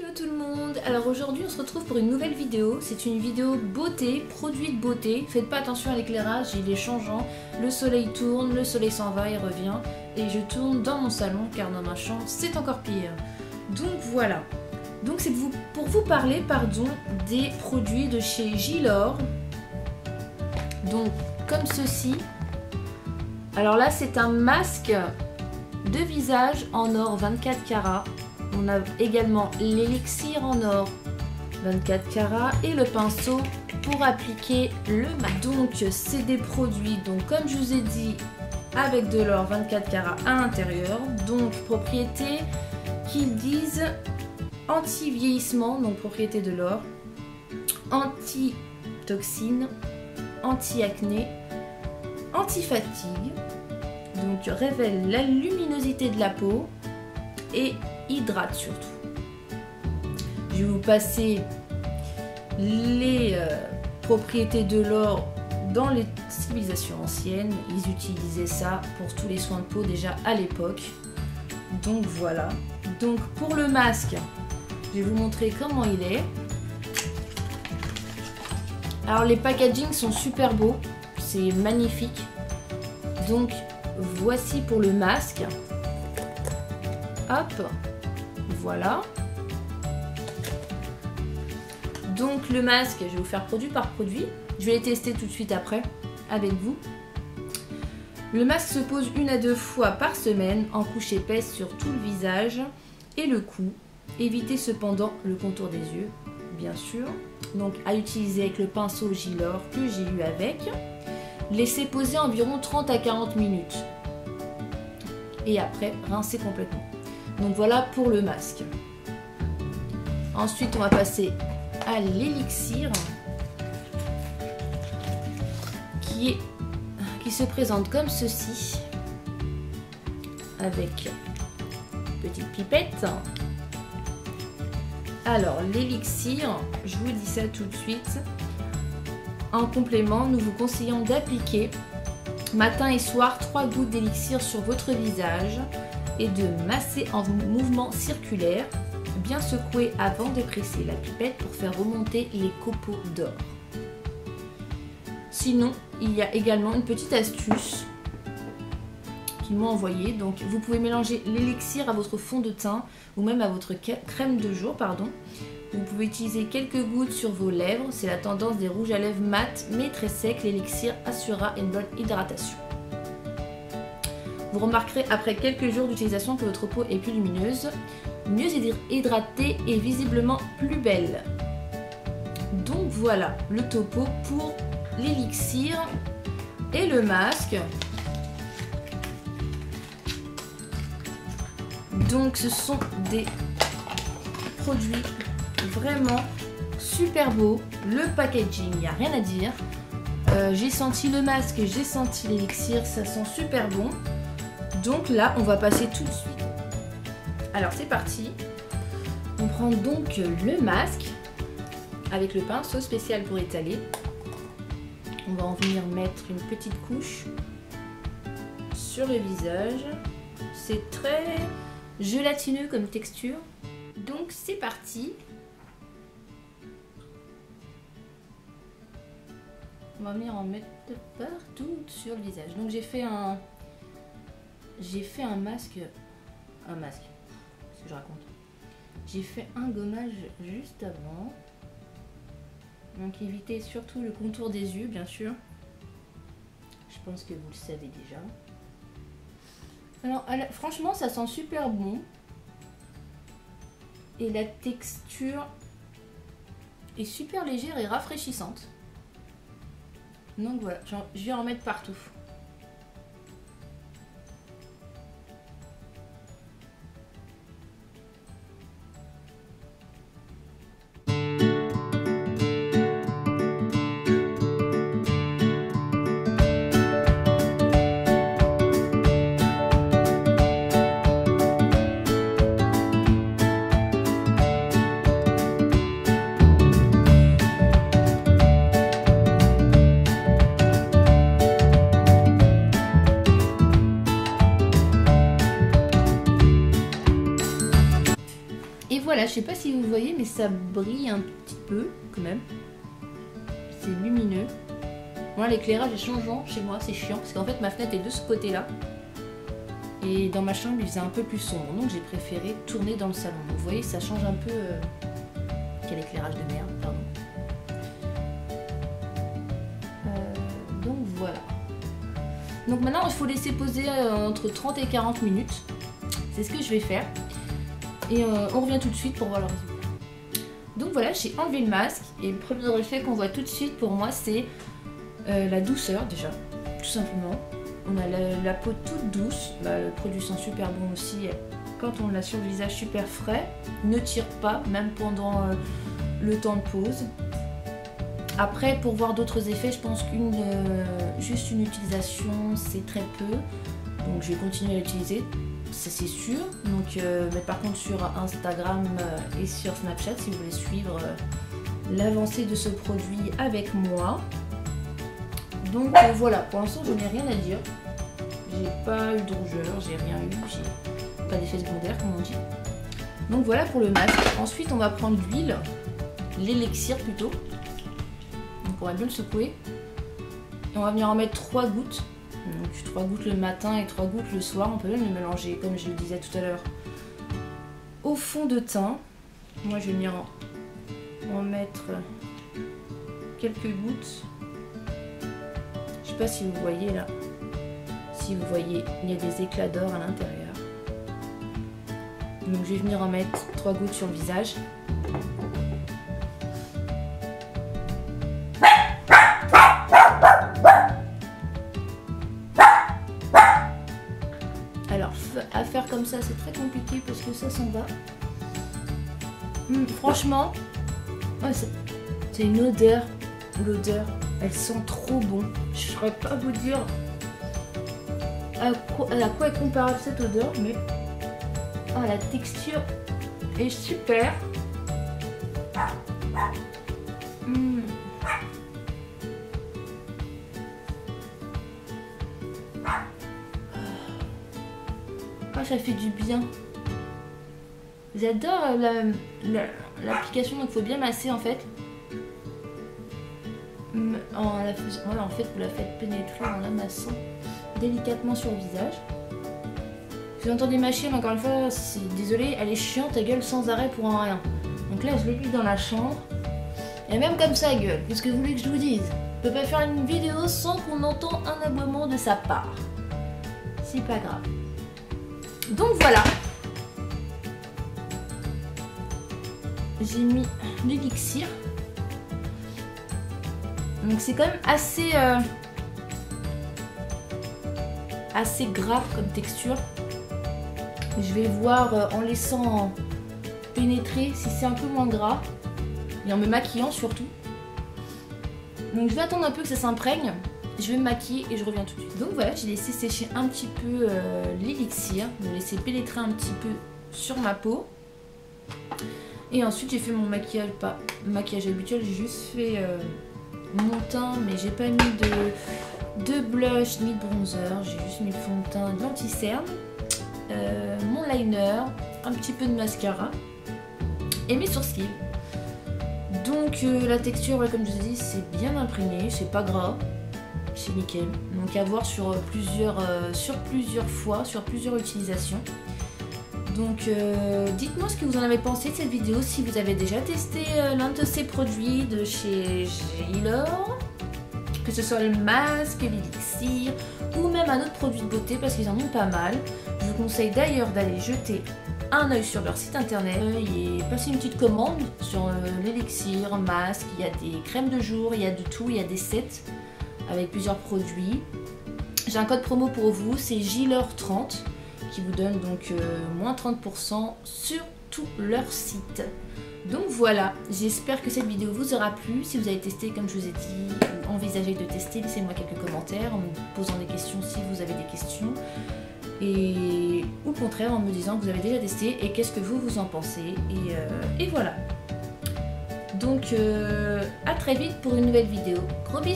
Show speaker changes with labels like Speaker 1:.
Speaker 1: Hello tout le monde. Alors aujourd'hui on se retrouve pour une nouvelle vidéo. C'est une vidéo beauté, produit de beauté. Faites pas attention à l'éclairage, il est changeant. Le soleil tourne, le soleil s'en va et revient. Et je tourne dans mon salon car dans ma chambre c'est encore pire. Donc voilà. Donc c'est pour vous parler des produits de chez Gilor. Donc comme ceci. Alors là c'est un masque de visage en or 24 carats. On a également l'élixir en or 24 carats et le pinceau pour appliquer le masque. Donc c'est des produits, donc comme je vous ai dit, avec de l'or 24 carats à l'intérieur. Donc propriété qu'ils disent anti-vieillissement, donc propriété de l'or, anti-toxine, anti-acné, anti-fatigue, donc révèle la luminosité de la peau et hydrate surtout. Je vais vous passer les propriétés de l'or dans les civilisations anciennes. Ils utilisaient ça pour tous les soins de peau déjà à l'époque. Donc voilà. Donc pour le masque, je vais vous montrer comment il est. Alors les packagings sont super beaux, c'est magnifique. Donc voici pour le masque. Hop, voilà. Donc le masque, je vais vous faire produit par produit. Je vais les tester tout de suite après avec vous. Le masque se pose 1 à 2 fois par semaine en couche épaisse sur tout le visage et le cou. Évitez cependant le contour des yeux, bien sûr. Donc à utiliser avec le pinceau Gilor que j'ai eu avec. Laissez poser environ 30 à 40 minutes. Et après, rincez complètement. Donc voilà pour le masque. Ensuite, on va passer à l'élixir qui se présente comme ceci avec une petite pipette. Alors l'élixir, je vous dis ça tout de suite. En complément, nous vous conseillons d'appliquer matin et soir 3 gouttes d'élixir sur votre visage et de masser en mouvement circulaire, bien secouer avant de presser la pipette pour faire remonter les copeaux d'or. Sinon, il y a également une petite astuce qu'ils m'ont envoyée. Donc, vous pouvez mélanger l'élixir à votre fond de teint ou même à votre crème de jour, pardon. Vous pouvez utiliser quelques gouttes sur vos lèvres. C'est la tendance des rouges à lèvres mat mais très sec. L'élixir assurera une bonne hydratation. Vous remarquerez après quelques jours d'utilisation que votre peau est plus lumineuse, mieux hydratée et visiblement plus belle. Donc voilà le topo pour l'élixir et le masque. Donc ce sont des produits vraiment super beaux. Le packaging, il n'y a rien à dire. J'ai senti le masque, j'ai senti l'élixir, ça sent super bon. Donc là, on va passer tout de suite. Alors c'est parti. On prend donc le masque avec le pinceau spécial pour étaler. On va en venir mettre une petite couche sur le visage. C'est très gélatineux comme texture. Donc c'est parti. On va venir en mettre partout sur le visage. Donc j'ai fait un masque, qu'est-ce que je raconte? J'ai fait un gommage juste avant. Donc évitez surtout le contour des yeux, bien sûr. Je pense que vous le savez déjà. Alors franchement, ça sent super bon. Et la texture est super légère et rafraîchissante. Donc voilà, je vais en mettre partout. sais pas si vous voyez, mais ça brille un petit peu quand même. C'est lumineux. Moi, l'éclairage est changeant chez moi, c'est chiant parce qu'en fait ma fenêtre est de ce côté-là. Et dans ma chambre, il faisait un peu plus sombre, donc j'ai préféré tourner dans le salon. Donc, vous voyez, ça change un peu. Quel éclairage de merde, pardon. Donc voilà. Donc maintenant, il faut laisser poser entre 30 et 40 minutes. C'est ce que je vais faire. Et on revient tout de suite pour voir le résultat. Donc voilà, j'ai enlevé le masque. Et le premier effet qu'on voit tout de suite pour moi, c'est la douceur déjà, tout simplement. On a la peau toute douce, le produit sent super bon aussi quand on l'a sur le visage, super frais, ne tire pas même pendant le temps de pause. Après, pour voir d'autres effets, je pense juste une utilisation c'est très peu, donc je vais continuer à l'utiliser, ça c'est sûr. Donc, mais par contre sur Instagram et sur Snapchat, si vous voulez suivre l'avancée de ce produit avec moi. Donc voilà, pour l'instant je n'ai rien à dire. J'ai pas eu de rougeur, j'ai rien eu, j'ai pas d'effet secondaire comme on dit. Donc voilà pour le masque. Ensuite on va prendre l'huile, l'élixir plutôt. Donc on va bien le secouer. Et on va venir en mettre 3 gouttes. Donc 3 gouttes le matin et 3 gouttes le soir. On peut même le mélanger comme je le disais tout à l'heure au fond de teint. Moi je vais venir en mettre quelques gouttes. Je sais pas si vous voyez là, si vous voyez, il y a des éclats d'or à l'intérieur. Donc je vais venir en mettre 3 gouttes sur le visage. Alors à faire comme ça c'est très compliqué parce que ça s'en va. Franchement, ouais, c'est une odeur, l'odeur. Elle sent trop bon. Je ne saurais pas vous dire à quoi est comparable cette odeur, mais la texture est super. Ça fait du bien. J'adore l'application, donc il faut bien masser en fait. En fait, vous la faites pénétrer en la massant délicatement sur le visage. Si vous entendez ma chienne, encore une fois, désolée, elle est chiante, elle gueule sans arrêt pour un rien. Donc là, je l'ai mis dans la chambre. Et même comme ça, elle gueule. Qu'est-ce que vous voulez que je vous dise? Je peux pas faire une vidéo sans qu'on entende un aboiement de sa part. C'est pas grave. Donc voilà. J'ai mis l'élixir. Donc c'est quand même assez gras comme texture. Je vais voir en laissant pénétrer si c'est un peu moins gras. Et en me maquillant surtout. Donc je vais attendre un peu que ça s'imprègne. Je vais me maquiller et je reviens tout de suite. Donc voilà, j'ai laissé sécher un petit peu l'élixir. Je vais laisser pénétrer un petit peu sur ma peau. Et ensuite j'ai fait mon maquillage, pas maquillage habituel, j'ai juste fait mon teint, mais j'ai pas mis de blush ni de bronzer, j'ai juste mis le fond de teint, de l'anti-cerne, mon liner, un petit peu de mascara et mes sourcils. Donc la texture, comme je vous ai dit, c'est bien imprégné, c'est pas gras, c'est nickel. Donc à voir sur plusieurs fois, sur plusieurs utilisations. Donc dites-moi ce que vous en avez pensé de cette vidéo, si vous avez déjà testé l'un de ces produits de chez Gilor, que ce soit le masque, l'élixir ou même un autre produit de beauté parce qu'ils en ont pas mal. Je vous conseille d'ailleurs d'aller jeter un œil sur leur site internet et passer une petite commande sur l'élixir, masque, il y a des crèmes de jour, il y a de tout, il y a des sets avec plusieurs produits. J'ai un code promo pour vous, c'est Gilor30. Qui vous donne donc moins 30% sur tout leur site. Donc voilà, j'espère que cette vidéo vous aura plu. Si vous avez testé, comme je vous ai dit, ou envisagé de tester, laissez-moi quelques commentaires en me posant des questions si vous avez des questions. Et au contraire, en me disant que vous avez déjà testé et qu'est-ce que vous en pensez. Et voilà. Donc à très vite pour une nouvelle vidéo. Gros bisous!